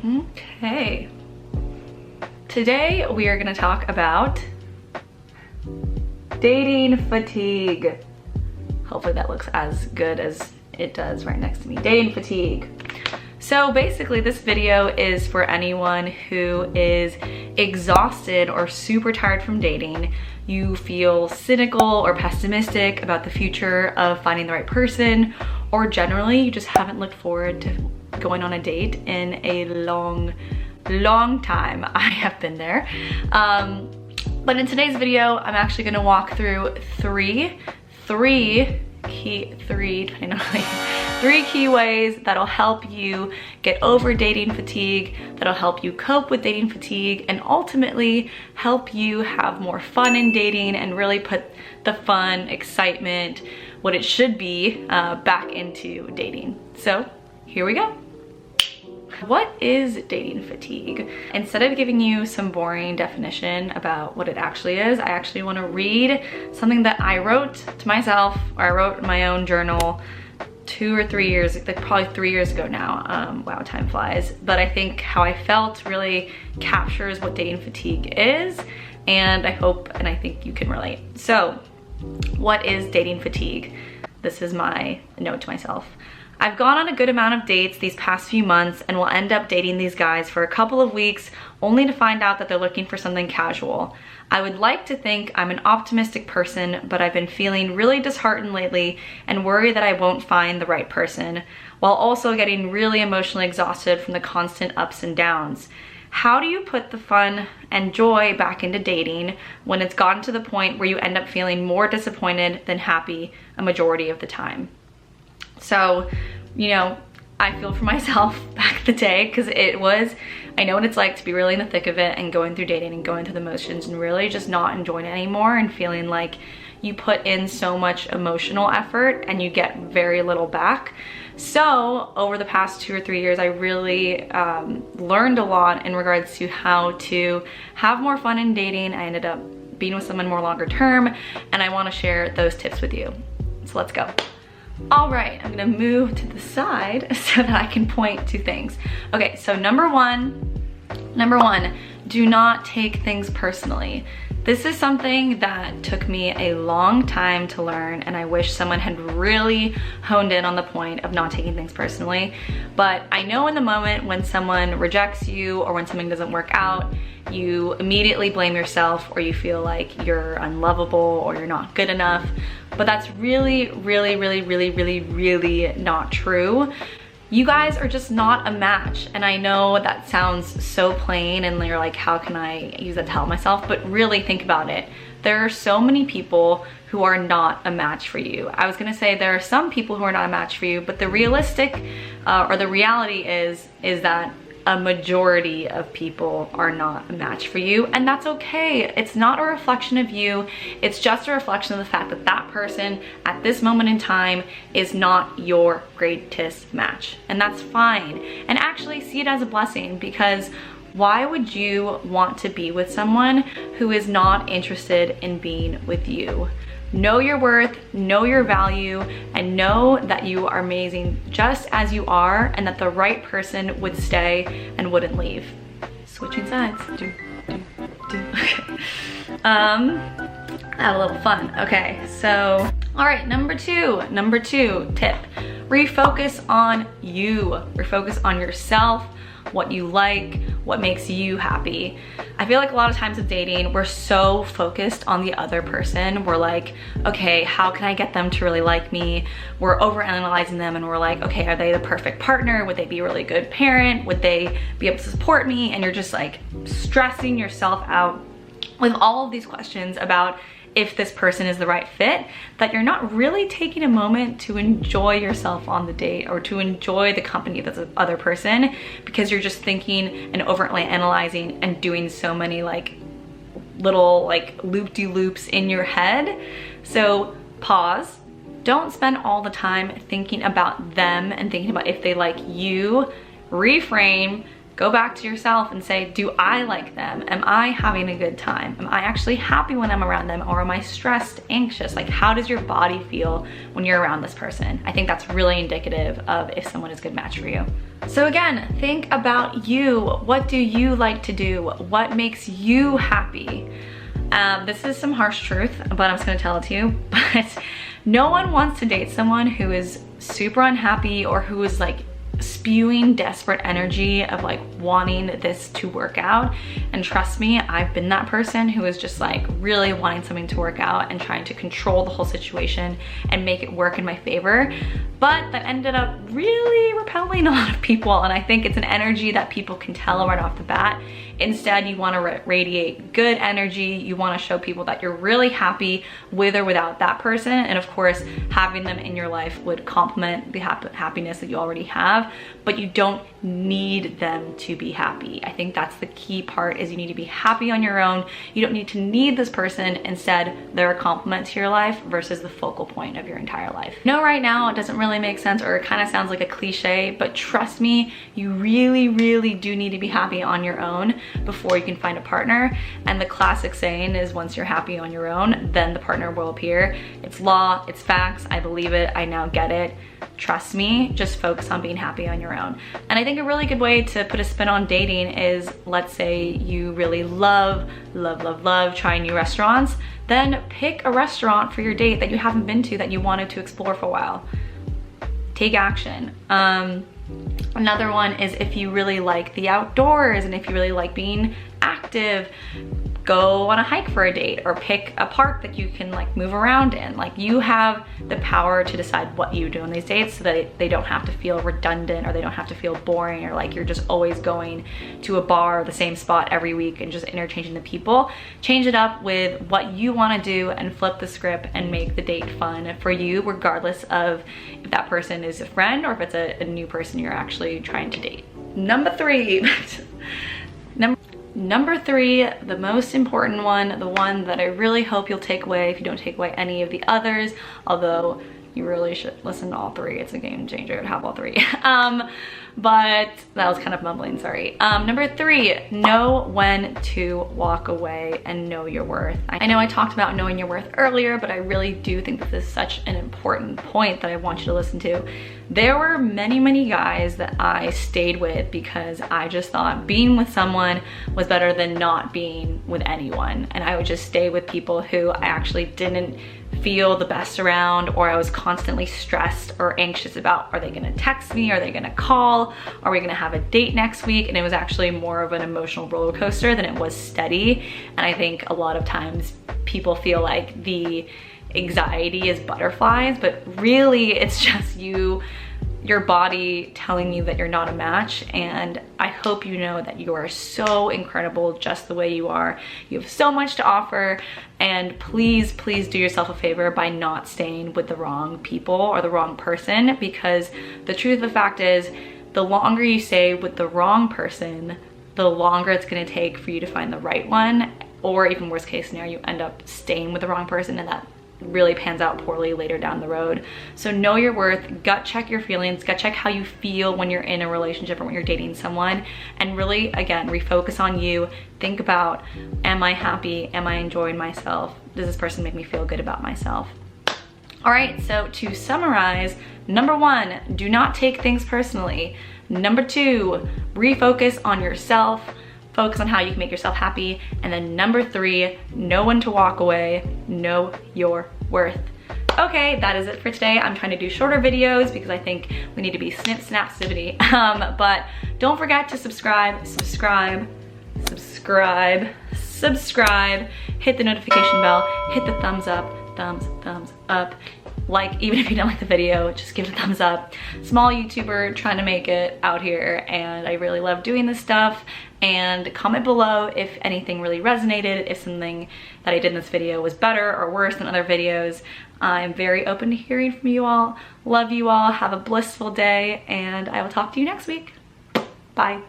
Okay. Today we are gonna talk about dating fatigue. Hopefully that looks as good as it does right next to me. Dating fatigue. So basically this video is for anyone who is exhausted or super tired from dating. You feel cynical or pessimistic about the future of finding the right person, or generally you just haven't looked forward to going on a date in a long time. I have been there. But in today's video, I'm actually gonna walk through three key ways that'll help you get over dating fatigue, that'll help you cope with dating fatigue, and ultimately help you have more fun in dating and really put the fun, excitement, what it should be, back into dating. So here we go. What is dating fatigue? Instead of giving you some boring definition about what it actually is, I actually want to read something that I wrote to myself, or I wrote in my own journal 2 or 3 years, like probably 3 years ago now. Wow, time flies. But I think how I felt really captures what dating fatigue is, and I hope and I think you can relate. So, what is dating fatigue? This is my note to myself. I've gone on a good amount of dates these past few months and will end up dating these guys for a couple of weeks only to find out that they're looking for something casual. I would like to think I'm an optimistic person, but I've been feeling really disheartened lately and worry that I won't find the right person, while also getting really emotionally exhausted from the constant ups and downs. How do you put the fun and joy back into dating when it's gotten to the point where you end up feeling more disappointed than happy a majority of the time? So, you know, I feel for myself back in the day, because I know what it's like to be really in the thick of it and going through dating and going through the motions and really just not enjoying it anymore and feeling like you put in so much emotional effort and you get very little back. So over the past 2 or 3 years, I really learned a lot in regards to how to have more fun in dating. I ended up being with someone more longer term, and I want to share those tips with you. So let's go. All right, I'm gonna move to the side so that I can point to things. Okay, so number one, do not take things personally. This is something that took me a long time to learn, and I wish someone had really honed in on the point of not taking things personally. But I know in the moment when someone rejects you or when something doesn't work out, you immediately blame yourself, or you feel like you're unlovable or you're not good enough. But that's really not true. You guys are just not a match. And I know that sounds so plain and you're like, how can I use that to help myself? But really think about it. There are so many people who are not a match for you. I was gonna say there are some people who are not a match for you, but the realistic or the reality is that a majority of people are not a match for you, and that's okay. It's not a reflection of you. It's just a reflection of the fact that that person at this moment in time is not your greatest match, and that's fine. And actually see it as a blessing, because why would you want to be with someone who is not interested in being with you? Know your worth, know your value, and know that you are amazing just as you are, and that the right person would stay and wouldn't leave. Switching sides. Okay. Have a little fun. Okay, so, all right, number two tip. Refocus on you. Refocus on yourself, what you like, what makes you happy. I feel like a lot of times with dating, we're so focused on the other person. We're like, okay, how can I get them to really like me? We're overanalyzing them, and we're like, okay, are they the perfect partner? Would they be a really good parent? Would they be able to support me? And you're just like stressing yourself out with all of these questions about if this person is the right fit, that you're not really taking a moment to enjoy yourself on the date or to enjoy the company of the other person, because you're just thinking and overtly analyzing and doing so many like little like loop-de-loops in your head. So pause. Don't spend all the time thinking about them and thinking about if they like you. Reframe. go back to yourself and say, do I like them? Am I having a good time? Am I actually happy when I'm around them, or am I stressed, anxious? Like, how does your body feel when you're around this person? I think that's really indicative of if someone is a good match for you. So again, think about you. What do you like to do? What makes you happy? This is some harsh truth, but I'm just gonna tell it to you. But no one wants to date someone who is super unhappy or who is like spewing desperate energy of like wanting this to work out. And trust me, I've been that person who is just like really wanting something to work out and trying to control the whole situation and make it work in my favor. But that ended up really repelling a lot of people, and I think it's an energy that people can tell right off the bat. Instead, you want to radiate good energy. You want to show people that you're really happy with or without that person, and of course, having them in your life would complement the happiness that you already have, but you don't need them to be happy. I think that's the key part, is you need to be happy on your own. You don't need to need this person. Instead, they're a complement to your life versus the focal point of your entire life. No, right now it doesn't really make sense, or it kind of sounds like a cliche, but trust me, you really, really do need to be happy on your own before you can find a partner. And the classic saying is, once you're happy on your own, then the partner will appear. It's law, it's facts, I believe it, I now get it. Trust me, just focus on being happy on your own. And I think a really good way to put a spin on dating is, let's say you really love trying new restaurants, then pick a restaurant for your date that you haven't been to that you wanted to explore for a while. Take action. Another one is, if you really like the outdoors and if you really like being active, go on a hike for a date, or pick a park that you can like move around in. Like, you have the power to decide what you do on these dates so that they don't have to feel redundant, or they don't have to feel boring, or like you're just always going to a bar or the same spot every week and just interchanging the people. Change it up with what you want to do and flip the script and make the date fun for you, regardless of if that person is a friend or if it's a new person you're actually trying to date. Number three. Number three, the most important one, the one that I really hope you'll take away if you don't take away any of the others, although you really should listen to all three. It's a game changer to have all three. But that was kind of mumbling, sorry. Number three, know when to walk away and know your worth. I know I talked about knowing your worth earlier, but I really do think that this is such an important point that I want you to listen to. There were many guys that I stayed with because I just thought being with someone was better than not being with anyone. And I would just stay with people who I actually didn't feel the best around, or I was constantly stressed or anxious about, are they gonna text me? Are they gonna call? Are we gonna have a date next week? And it was actually more of an emotional roller coaster than it was steady. And I think a lot of times people feel like the anxiety is butterflies, but really it's just your body telling you that you're not a match. And I hope you know that you are so incredible just the way you are. You have so much to offer, and please do yourself a favor by not staying with the wrong people or the wrong person, because the truth of the fact is, the longer you stay with the wrong person, the longer it's gonna take for you to find the right one, or even worst case scenario, you end up staying with the wrong person, and that really pans out poorly later down the road. So know your worth, gut check your feelings, gut check how you feel when you're in a relationship or when you're dating someone, and really, again, refocus on you. Think about, am I happy? Am I enjoying myself? Does this person make me feel good about myself? All right, so to summarize, number one, do not take things personally. Number two, refocus on yourself. Focus on how you can make yourself happy. And then number three, know when to walk away, know your worth. Okay, that is it for today. I'm trying to do shorter videos because I think we need to be snip, snap, snippety. But don't forget to subscribe, hit the notification bell, hit the thumbs up, thumbs up. Like, even if you don't like the video, just give it a thumbs up. Small YouTuber trying to make it out here, and I really love doing this stuff. And comment below if anything really resonated, if something that I did in this video was better or worse than other videos. I'm very open to hearing from you all. Love you all, have a blissful day, and I will talk to you next week. Bye.